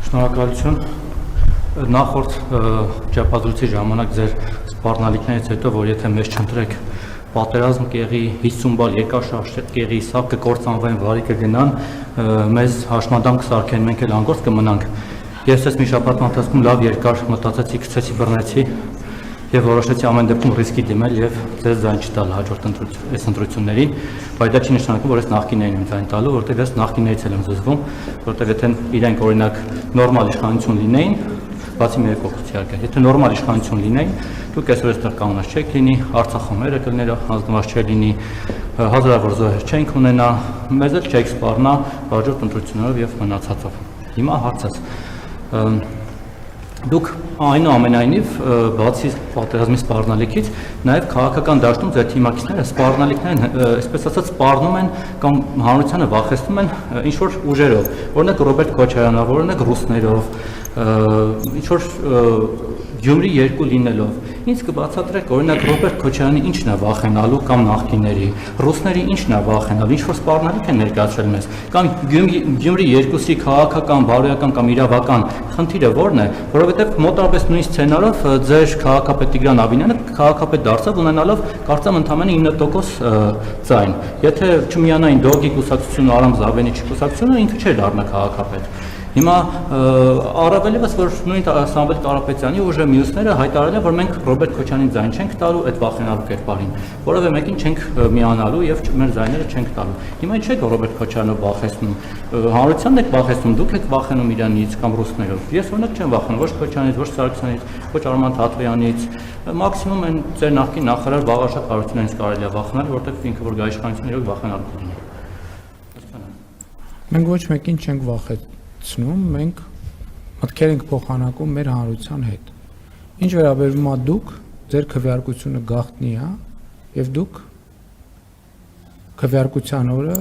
Շնորհակալություն նախորդ ճապադրույցի ժամանակ ձեր սպառնալիքներից հետո որ եթե մեզ չընտրեք պատերազմ կեղի 50 բալ երկաշարժ կեղի սա կկործանվեն վարի կգնան մեզ հաշմանդամ կսարքեն մենք էլ անգործ կմնանք ես ես մի շաբաթ ընթացքում լավ երկար մտածեցի գցեցի բռնեցի եւ որոշեցի ամեն դեպքում ռիսկի դիմել եւ ձեզ ձայն չտալ հաջորդ ընտրություններին բայց դա չի նշանակում որ ես նախկիններին եմ ձայն տալու որտեղ ես նախկիններից եմ զզվում որտեղ եթե իրենք օրինակ նորմալ իշխանություն լինեին բացի մեր կողքից իհարկե եթե նորմալ իշխանություն լինեին դուք այսօր այստեղ կանգնած չեք լինի Արցախը կլներ հանձնված չէ լինի հազարավոր զոհեր չենք ունենա մեզ էլ չեք սպառնա հաջորդ ընտրություններով եւ մնացածով հիմա հարցս դուք այնուամենայնիվ բացի պատերազմի սպառնալիքից նաև քաղաքական դաշտում ձեր թիմակիցները սպառնալիքներն այսպես ասած սպառնում են կամ հանրությանը վախեցնում են ինչ որ ուժերով օրինակ Ռոբերտ Քոչարյանով օրինակ ռուսներով ինչ որ Գյումրի երկու լինելով ինձ կբացատրեք օրինակ Ռոբերտ Քոչարյանի ինչն է վախենալու կամ նախկիների ռուսների ինչն է վախենալու ինչ որ սպառնալիք են ներկայացրել մեզ կամ Գյումրի երկուսի քաղաքական բարոյական կամ իրավական խնդիրը որն է որովհետև մոտավորապես նույն սցենարով ձեր քաղաքապետ Տիգրան Աբինյանը քաղաքապետ դարձավ ունենալով կարծեմ ընդամենը 9% ձայն եթե չմիանային Դոգի կուսակցությունը Արամ Զավենիչի կուսակցությունը ինքը չէր դառնա քաղաքապետ Հիմա առավելևս որ նույն Սամվել Կարապետյանի ուժը մյուսները հայտարարել են որ մենք Ռոբերտ Քոչարյանին ձայն չենք տալու այդ վախենալու կերպարին որովհետև մեկին չենք միանալու եւ մեր ձայները չենք տալու Հիմա ինչ է Ռոբերտ Քոչարյանը վախեցնում հանրությանն եք վախեցնում դուք եք վախենում իրանից կամ ռուսներով ես օրինակ չեմ վախենում ոչ Քոչարյանից ոչ Սարգսյանից ոչ Արման Թաթվյանից մաքսիմում են ձեր նախկին նախարար Վաղարշակ Արությունյանից կարելի է վախենալ որովհետև ինքը որ գա իշխանություն իրոք վախենալու կլինի Մենք ոչ մեկին չենք վախեցնում մենք մտքեր ենք փոխանակում մեր հանրության հետ Ինչ վերաբերում է դուք ձեր քվեարկությունը գաղտնի է եւ դուք քվեարկության օրը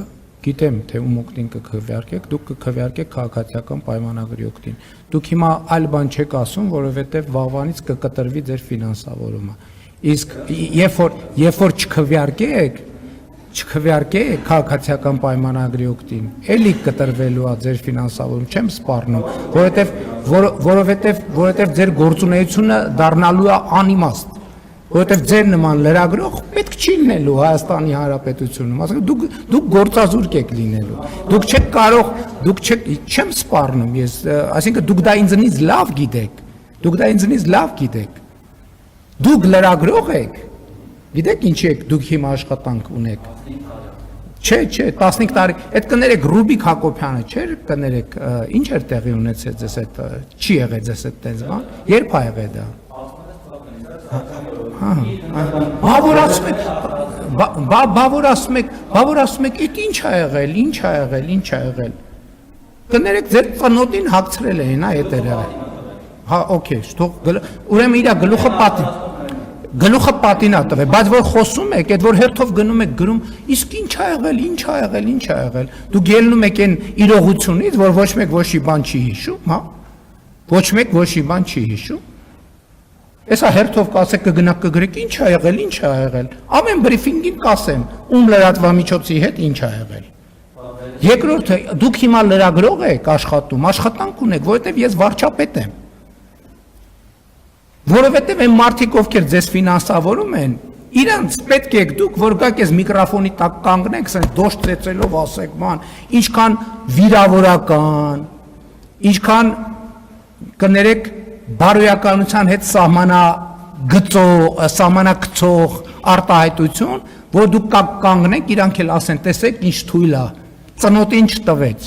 գիտեմ թե ում օգտին կքվեարկեք դուք կքվեարկեք քաղաքացիական պայմանագրի օգտին դուք հիմա այլ բան չեք ասում որովհետեւ վաղվանից կկտրվի ձեր ֆինանսավորումը իսկ երբ որ չքվեարկեք քաղաքացիական պայմանագրի օգտին էլի կտրվելու է ձեր ֆինանսավորում չեմ սպառնում որովհետեւ ձեր գործունեությունը դառնալու է անիմաստ որովհետեւ ձեր նման լրագրող պետք չի լինելու Հայաստանի Հանրապետությունում ասենք դուք գործազուրկ եք լինելու դուք չեք կարող չեմ սպառնում ես այսինքն դուք դա ինձնից լավ գիտեք դուք լրագրող եք Գիտեք ինչ եք դուք հիմա աշխատանք ունեք Չէ 15 տարի այդ կներեք Ռուբիկ Հակոբյանը չէր կներեք ինչ էր տեղի ունեցել ձեզ այդ չի եղել ձեզ այդ տես բան երբ ա եղել դա Բավոր ասում եք այդ ինչ ա եղել կներեք ձեր ծնոտին հագցրել էին այդ էր եղել Հա օքեյ ուրեմն իրա գլուխը պատինա տվել, բայց որ խոսում եք, այդ որ հերթով գնում եք գրում, իսկ ինչ ա եղել, դուք ելնում եք այն իրողությունից, որ ոչ մեկ ոչի բան չի հիշում, հա, ոչ մեկ ոչի բան չի հիշում, Էսա հերթով կասեք կգնաք կգրեք, ինչ ա եղել, ամեն բրիֆինգին կասեմ, ում լրատվամիջոցի հետ ինչ ա եղել, երկրորդը, դուք հիմա լրագրող եք աշխատում, աշխատանք ունեք, որովհետև ես վարչապետ եմ, Որովհետև այն մարդիկ ովքեր ձեզ ֆինանսավորում են, իրանց պետք է դուք որ գաք ես միկրոֆոնի տակ կանգնեք, ասեն դոշ ծեծելով ասեք, ման, ինչքան վիրավորական, ինչքան կներեք բարոյականության հետ սահմանակցող արտահայտություն, որ դուք կանգնեք, իրանք էլ ասեն, տեսեք ինչ թույլ է, ծնոտին չտվեց։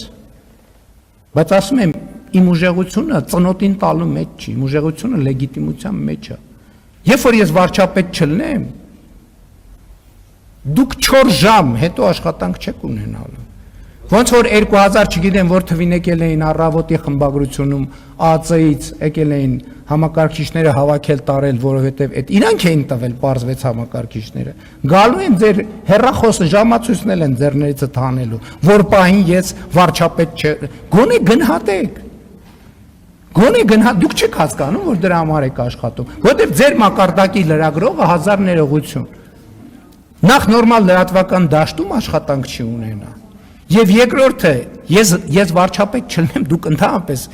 Բայց ասում եմ Իմ ուժեղությունը ծնոտին տալու մեջ չի, իմ ուժեղությունը լեգիտիմության մեջ է։ Երբ որ ես վարչապետ չլինեմ, դուք 4 ժամ հետո աշխատանք չեք ունենալու։ Ոնց որ 2000 չգիտեմ որ թվին եկել էին առավոտի խմբագրությունում ԱԱՑ-ից եկել էին համակարգիչները հավաքել տարել, որովհետև այդ իրանք էին տվել պարզվեց համակարգիչները։ Գալու են ձեր հեռախոսը ժամացույցնել են ձեռներիցը թանելու, որ պահին ես վարչապետ գոնե գնահատեք։ Դուք չեք հասկանում, որ դրա համար եք աշխատում, որովհետև ձեր մակարդակի լրագրողը 1000 ներողություն։ Նախ նորմալ լրատվական դաշտում աշխատանք չի ունենա։ Եվ երկրորդը, ես վարչապետ չլինեմ, դուք ընդհանրապես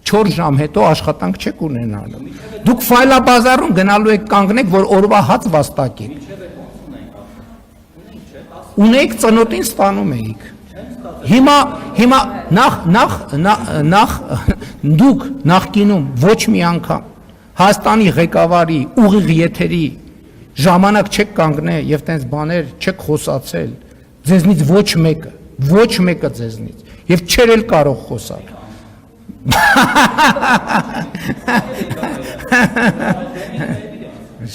4 ժամ հետո աշխատանք չեք ունենալու։ Դուք ֆայլաբազարում գնալու եք կանգնեք, որ օրվա հաց վաստակեք։ Ունեիք ծնոտին ստանում էիք։ Հիմա նախ դուք նախկինում ոչ մի անգամ Հայաստանի ղեկավարի ուղիղ եթերի ժամանակ չեք կանգնել եւ տենց բաներ չեք խոսացել։ Ձեզնից ոչ մեկը ձեզնից եւ չեր էլ կարող խոսալ։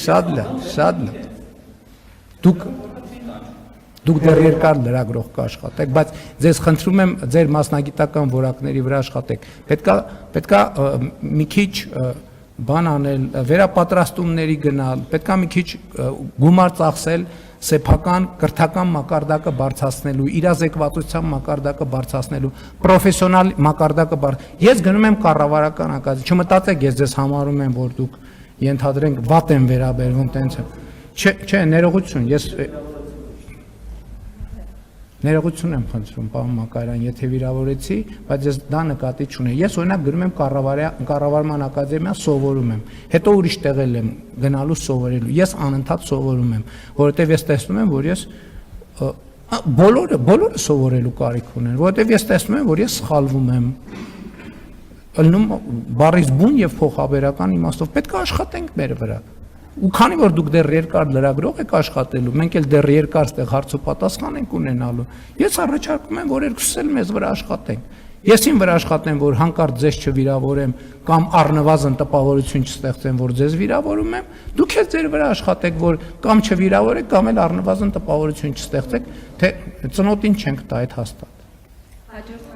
Շատ լավ։ Դուք դեռ երկար լրագրող կաշխատեք, բայց ձեզ խնդրում եմ ձեր մասնագիտական որակների վրա աշխատեք։ Պետքա մի քիչ բան անել, վերապատրաստումների գնալ, պետքա մի քիչ գումար ծախսել սեփական կրթական մակարդակը բարձրացնելու, իրազեկվածության մակարդակը բարձրացնելու, պրոֆեսիոնալ մակարդակը Ես գնում եմ կառավարական ակադեմիա, չմտածեք ես ձեզ համարում եմ, որ դուք ենթադրենք վատ եմ վերաբերվում տենց։ Չէ, ներողություն եմ խնդրում, պարոն Մակարյան, եթե վիրավորեցի, բայց ես դա նկատի չունեմ։ Ես օրինակ գնում եմ կառավարման ակադեմիա սովորում եմ, հետո ուրիշ տեղել եմ գնալու սովորելու։ Ես անընդհատ սովորում եմ, որովհետև ես տեսնում եմ, որ ես բոլորը սովորելու կարիք ունեն, որովհետև ես տեսնում եմ, որ ես սխալվում եմ։ Ելնում բառից բուն եւ փոխաբերական իմաստով պետք է աշխատենք մեր վրա։ Ու քանի որ դուք դեռ երկար լրագրող եք աշխատելու, մենք էլ դեռ երկար ստեղ հարց ու պատասխան ենք ունենալու։ Ես առաջարկում եմ, որ երկուսս էլ մեզ վրա աշխատենք։ Ես իմ վրա աշխատեմ, որ հանկարծ ձեզ չվիրավորեմ կամ առնվազն տպավորություն չստեղծեմ, որ ձեզ վիրավորում եմ, դուք էլ ձեր վրա աշխատեք, որ կամ չվիրավորեք, կամ էլ առնվազն տպավորություն չստեղծեք, թե ծնոտին չենք տա այդ հաստատ։